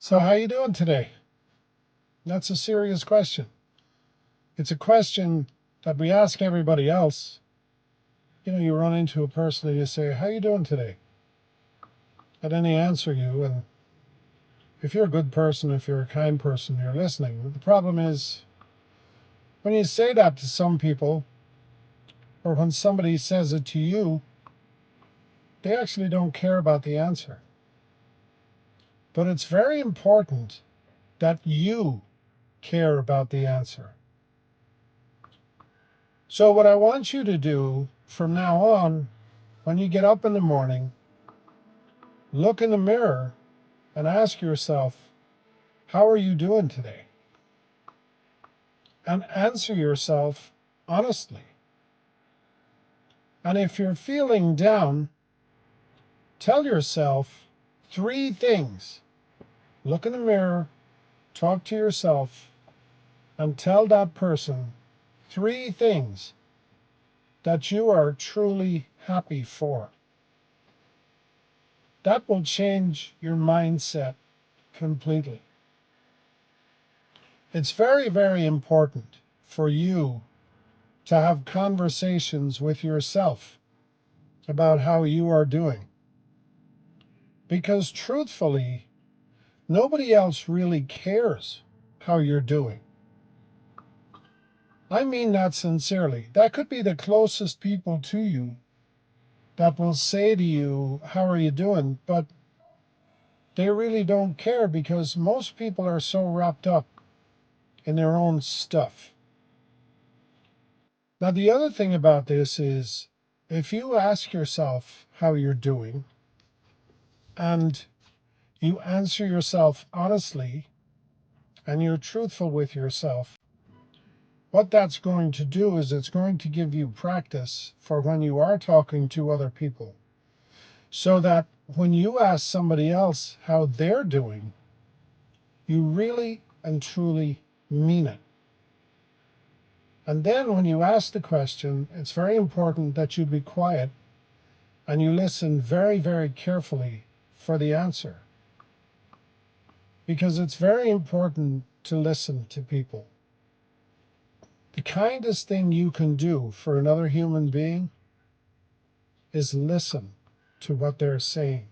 So how you doing today? That's a serious question. It's a question that we ask everybody else. You run into a person and you say, how you doing today? And then they answer you. And if you're a good person, if you're a kind person, you're listening. But the problem is when you say that to some people, or when somebody says it to you, they actually don't care about the answer. But it's very important that you care about the answer. So what I want you to do from now on, when you get up in the morning, look in the mirror and ask yourself, how are you doing today? And answer yourself honestly. And if you're feeling down, tell yourself 3 things. Look in the mirror, talk to yourself, and tell that person 3 things that you are truly happy for. That will change your mindset completely. It's very, very important for you to have conversations with yourself about how you are doing. Because truthfully, nobody else really cares how you're doing. I mean that sincerely. That could be the closest people to you that will say to you, how are you doing? But they really don't care because most people are so wrapped up in their own stuff. Now, the other thing about this is if you ask yourself how you're doing and you answer yourself honestly and you're truthful with yourself, what that's going to do is it's going to give you practice for when you are talking to other people, so that when you ask somebody else how they're doing, you really and truly mean it. And then when you ask the question, it's very important that you be quiet and you listen very, very carefully for the answer. Because it's very important to listen to people. The kindest thing you can do for another human being is listen to what they're saying.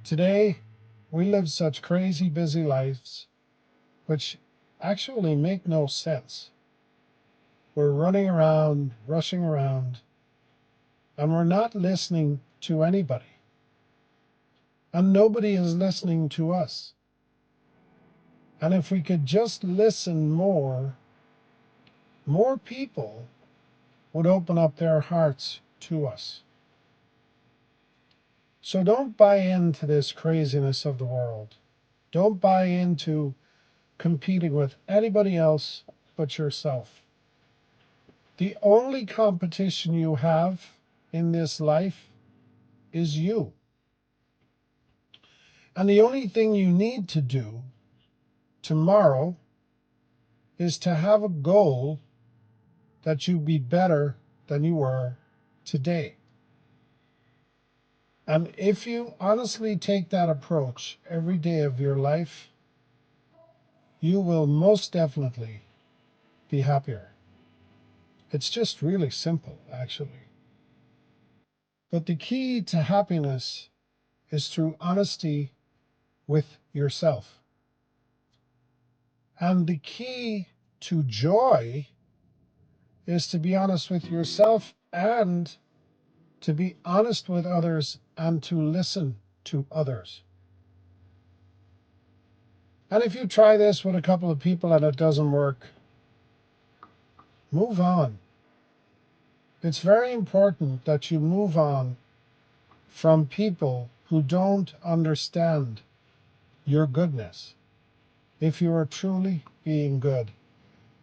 Today, we live such crazy busy lives, which actually make no sense. We're running around, rushing around, and we're not listening to anybody. And nobody is listening to us. And if we could just listen more people would open up their hearts to us. So don't buy into this craziness of the world. Don't buy into competing with anybody else but yourself. The only competition you have in this life is you. And the only thing you need to do tomorrow is to have a goal that you be better than you were today. And if you honestly take that approach every day of your life, you will most definitely be happier. It's just really simple, actually. But the key to happiness is through honesty with yourself. And the key to joy is to be honest with yourself and to be honest with others and to listen to others. And if you try this with a couple of people and it doesn't work, move on. It's very important that you move on from people who don't understand your goodness. If you are truly being good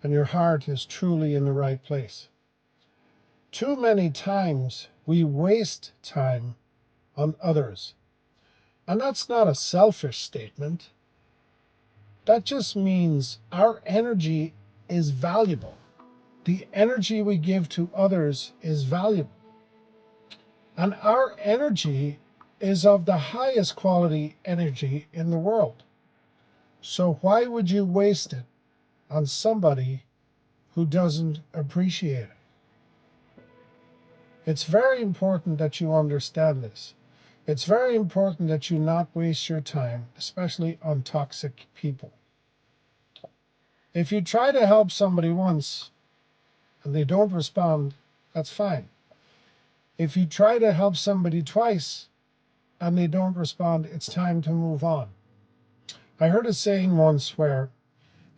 and your heart is truly in the right place. Too many times we waste time on others. And that's not a selfish statement. That just means our energy is valuable. The energy we give to others is valuable. And our energy is of the highest quality energy in the world. So why would you waste it on somebody who doesn't appreciate it? It's very important that you understand this. It's very important that you not waste your time, especially on toxic people. If you try to help somebody once and they don't respond, that's fine. If you try to help somebody twice and they don't respond, it's time to move on. I heard a saying once where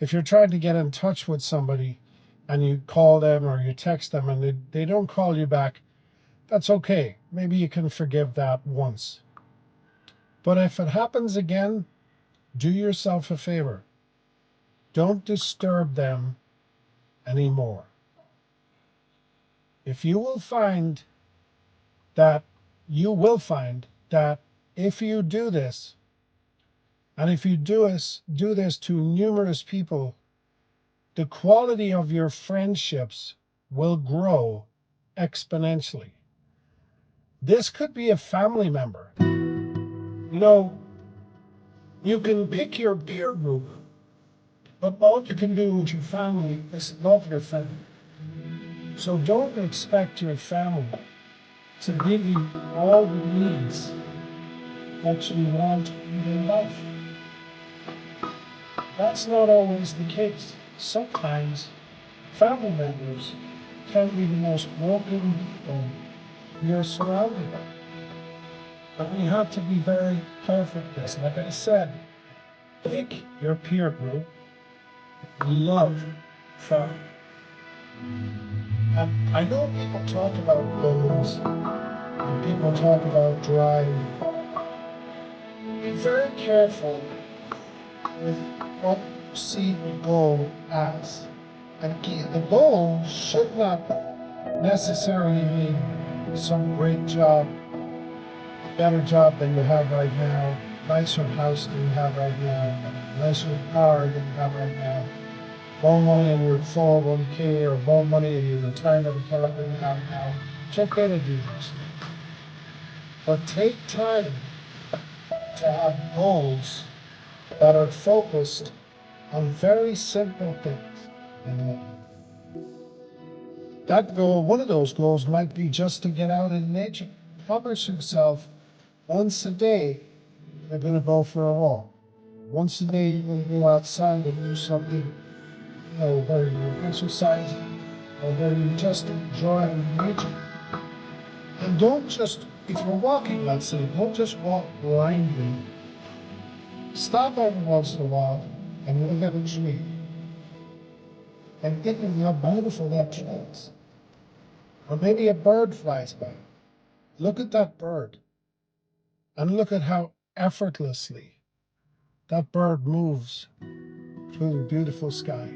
if you're trying to get in touch with somebody and you call them or you text them and they don't call you back, that's okay. Maybe you can forgive that once. But if it happens again, do yourself a favor. Don't disturb them anymore. If you will find that if you do this, and if you do this to numerous people, the quality of your friendships will grow exponentially. This could be a family member. You know, you can pick your peer group, but all you can do with your family is love your family. So don't expect your family to give you all the needs that you want in life. That's not always the case. Sometimes family members can be the most broken people you're surrounded by. But we have to be very careful with this. Like I said, pick your peer group, love family. And I know people talk about goals, and people talk about drive. Be very careful with what you see the goal as. And the goal should not necessarily be some great job, better job than you have right now, nicer house than you have right now, nicer car than you have right now, more money in your 401k or more money in your retirement account than you have now. It's okay to do this. But take time to have goals that are focused on very simple things in life. That goal, one of those goals might be just to get out in nature. Promise yourself once a day you're going to go for a walk. Once a day you're going to go outside and do something, where you're exercising or where you're just enjoying nature. And don't just, if you're walking, let's say, don't just walk blindly. Stop every once in a while and look at a tree and think of how beautiful that tree is. Or maybe a bird flies by. Look at that bird and look at how effortlessly that bird moves through the beautiful sky.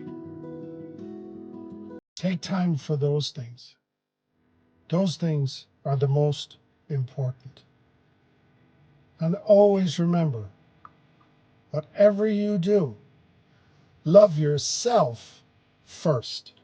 Take time for those things. Those things are the most important. And always remember, whatever you do, love yourself first.